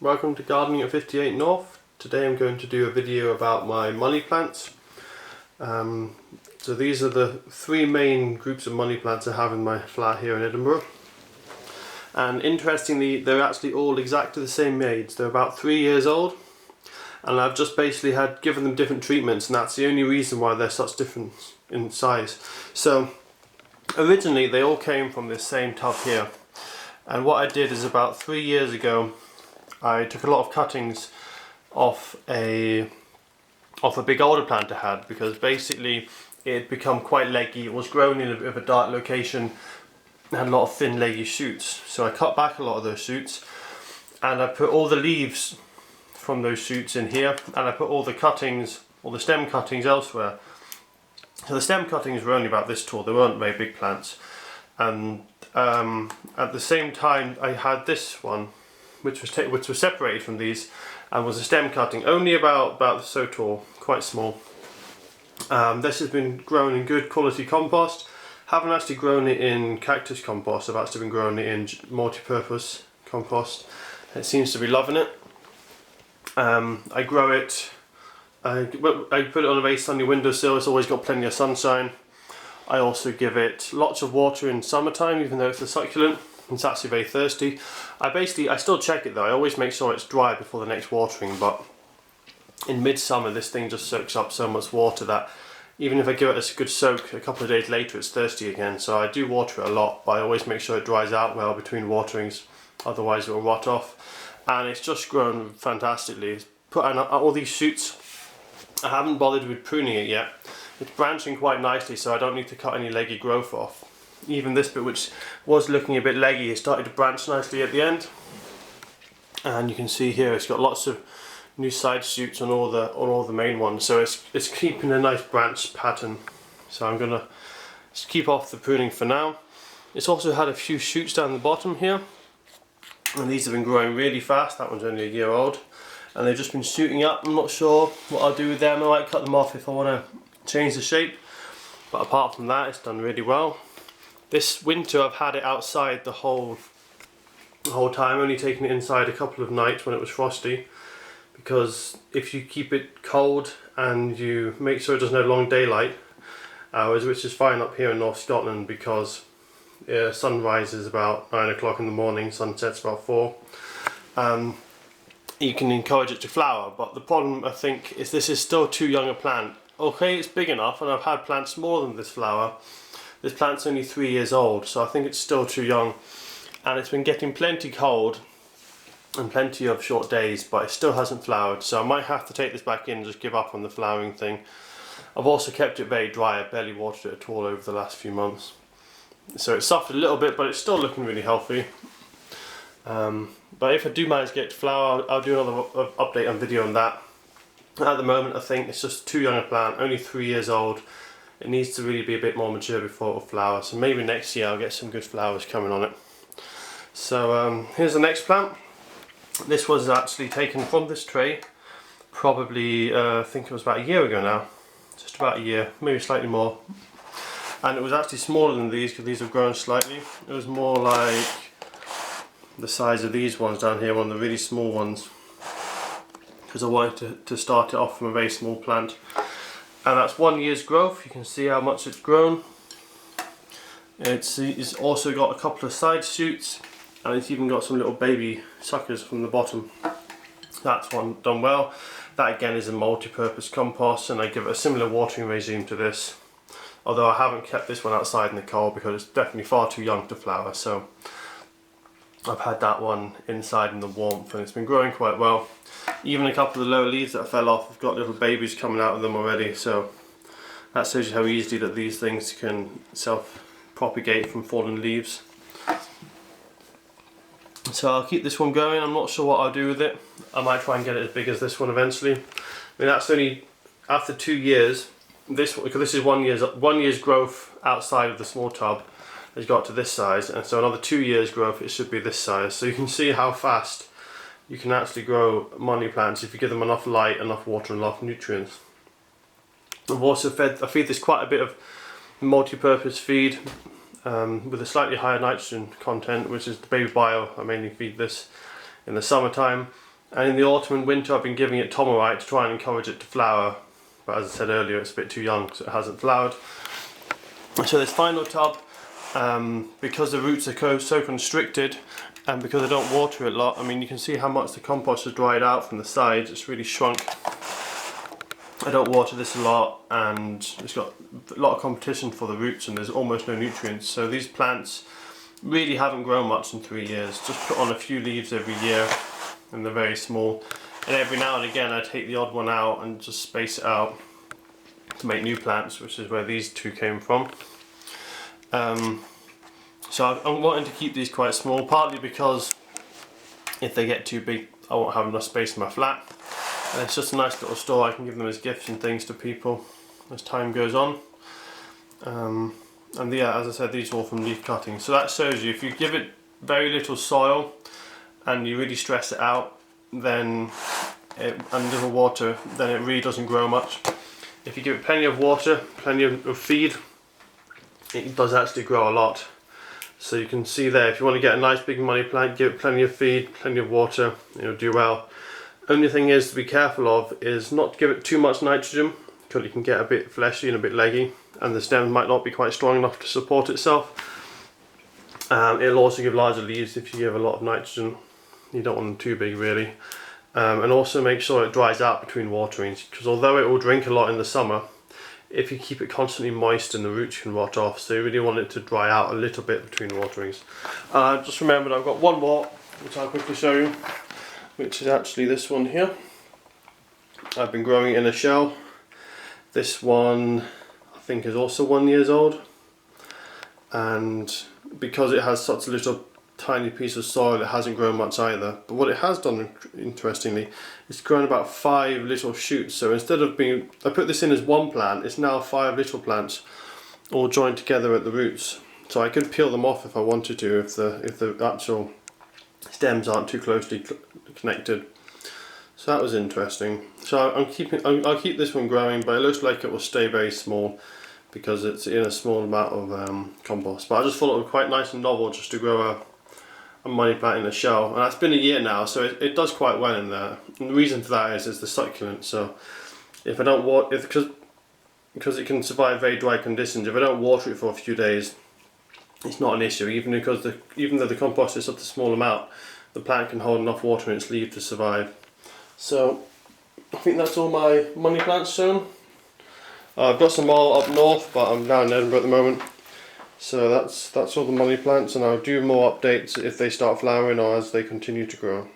Welcome to Gardening at 58 North. Today I'm going to do a video about my money plants. So these are the three main groups of money plants I have in my flat here in Edinburgh. And interestingly, they're actually all exactly the same age. They're about 3 years old. And I've just basically given them different treatments, and that's the only reason why they're such different in size. So originally they all came from this same tub here. And what I did is about 3 years ago, I took a lot of cuttings off a big older plant I had, because basically it had become quite leggy. It was grown in a bit of a dark location and had a lot of thin leggy shoots. So I cut back a lot of those shoots and I put all the leaves from those shoots in here, and I put all the cuttings, all the stem cuttings elsewhere. So the stem cuttings were only about this tall, they weren't very big plants. And at the same time I had this one which was separated from these and was a stem cutting, only about so tall, quite small. This has been grown in good quality compost. Haven't actually grown it in cactus compost, I've actually been growing it in multi-purpose compost. It seems to be loving it. I grow it, I put it on a very sunny windowsill, it's always got plenty of sunshine. I also give it lots of water in summertime, even though it's a succulent. It's actually very thirsty. I still check it though, I always make sure it's dry before the next watering, but in midsummer this thing just soaks up so much water that even if I give it a good soak a couple of days later, it's thirsty again. So I do water it a lot, but I always make sure it dries out well between waterings, otherwise it will rot off. And it's just grown fantastically. It's put on all these shoots. I haven't bothered with pruning it yet. It's branching quite nicely, so I don't need to cut any leggy growth off. Even this bit, which was looking a bit leggy, it started to branch nicely at the end. And you can see here it's got lots of new side shoots on all the main ones, so it's keeping a nice branch pattern. So I'm gonna just keep off the pruning for now. It's also had a few shoots down the bottom here, and these have been growing really fast. That one's only a year old, and they've just been shooting up. I'm not sure what I'll do with them. I might cut them off if I want to change the shape, but apart from that, it's done really well. This winter I've had it outside the whole time, only taking it inside a couple of nights when it was frosty, because if you keep it cold and you make sure it doesn't have long daylight hours, which is fine up here in North Scotland because sunrise is about 9 o'clock in the morning, sunset's about 4, you can encourage it to flower. But the problem, I think, is this is still too young a plant. Okay, it's big enough, and I've had plants smaller than this flower. This plant's only 3 years old, so I think it's still too young, and it's been getting plenty cold and plenty of short days, but it still hasn't flowered, so I might have to take this back in and just give up on the flowering thing. I've also kept it very dry. I barely watered it at all over the last few months, so it suffered a little bit, but it's still looking really healthy. But if I do manage to get it to flower, I'll do another update on video on that. At the moment I think it's just too young a plant, only 3 years old. It needs to really be a bit more mature before it will flower, so maybe next year I'll get some good flowers coming on it. So here's the next plant. This was actually taken from this tray, probably I think it was about a year ago now, just about a year, maybe slightly more. And it was actually smaller than these because these have grown slightly. It was more like the size of these ones down here, one of the really small ones, because I wanted to start it off from a very small plant. And that's 1 year's growth. You can see how much it's grown. It's also got a couple of side shoots, and it's even got some little baby suckers from the bottom. That's one done well. That again is a multi-purpose compost, and I give it a similar watering regime to this, although I haven't kept this one outside in the cold because it's definitely far too young to flower. So I've had that one inside in the warmth, and it's been growing quite well. Even a couple of the lower leaves that fell off have got little babies coming out of them already, so that shows you how easily that these things can self-propagate from fallen leaves. So I'll keep this one going. I'm not sure what I'll do with it. I might try and get it as big as this one eventually. I mean, that's only after 2 years. This one, because this is 1 year's growth outside of the small tub, has got to this size, and so another 2 years growth it should be this size. So you can see how fast you can actually grow money plants if you give them enough light, enough water, and enough nutrients. I've also I feed this quite a bit of multi-purpose feed with a slightly higher nitrogen content, which is the baby bio. I mainly feed this in the summertime, And in the autumn and winter I've been giving it Tomorite to try and encourage it to flower, but as I said earlier, it's a bit too young so it hasn't flowered. So this final tub, because the roots are so constricted and because I don't water it a lot, I mean you can see how much the compost has dried out from the sides, it's really shrunk. I don't water this a lot and it's got a lot of competition for the roots and there's almost no nutrients. So these plants really haven't grown much in 3 years. Just put on a few leaves every year and they're very small. And every now and again I take the odd one out and just space it out to make new plants, which is where these two came from. So I'm wanting to keep these quite small, partly because if they get too big I won't have enough space in my flat. And it's just a nice little store, I can give them as gifts and things to people as time goes on. And yeah, as I said, these are all from leaf cuttings. So that shows you, if you give it very little soil and you really stress it out, then and little water, then it really doesn't grow much. If you give it plenty of water, plenty of feed, it does actually grow a lot. So you can see there, if you want to get a nice big money plant, give it plenty of feed, plenty of water, it'll do well. Only thing is to be careful of is not to give it too much nitrogen, because it can get a bit fleshy and a bit leggy and the stem might not be quite strong enough to support itself. It'll also give larger leaves if you give a lot of nitrogen. You don't want them too big really. And also make sure it dries out between waterings, because although it will drink a lot in the summer, if you keep it constantly moist and the roots can rot off, so you really want it to dry out a little bit between waterings. Just remembered I've got one more which I'll quickly show you, which is actually this one here. I've been growing it in a shell. This one I think is also 1 year old, and because it has such a little tiny piece of soil it hasn't grown much either. But what it has done, interestingly, it's grown about 5 little shoots. So instead of being, I put this in as one plant, it's now 5 little plants all joined together at the roots. So I could peel them off if I wanted to, if the actual stems aren't too closely connected. So that was interesting. So I'll keep this one growing, but it looks like it will stay very small because it's in a small amount of compost. But I just thought it was quite nice and novel just to grow a money plant in a shell, and that's been a year now, so it does quite well in there. And the reason for that is the succulent. So if I don't water, because it can survive very dry conditions, if I don't water it for a few days, it's not an issue. Even though the compost is such a small amount, the plant can hold enough water in its leaf to survive. So I think that's all my money plants shown. I've got some more up north, but I'm down in Edinburgh at the moment. So that's all the money plants, and I'll do more updates if they start flowering or as they continue to grow.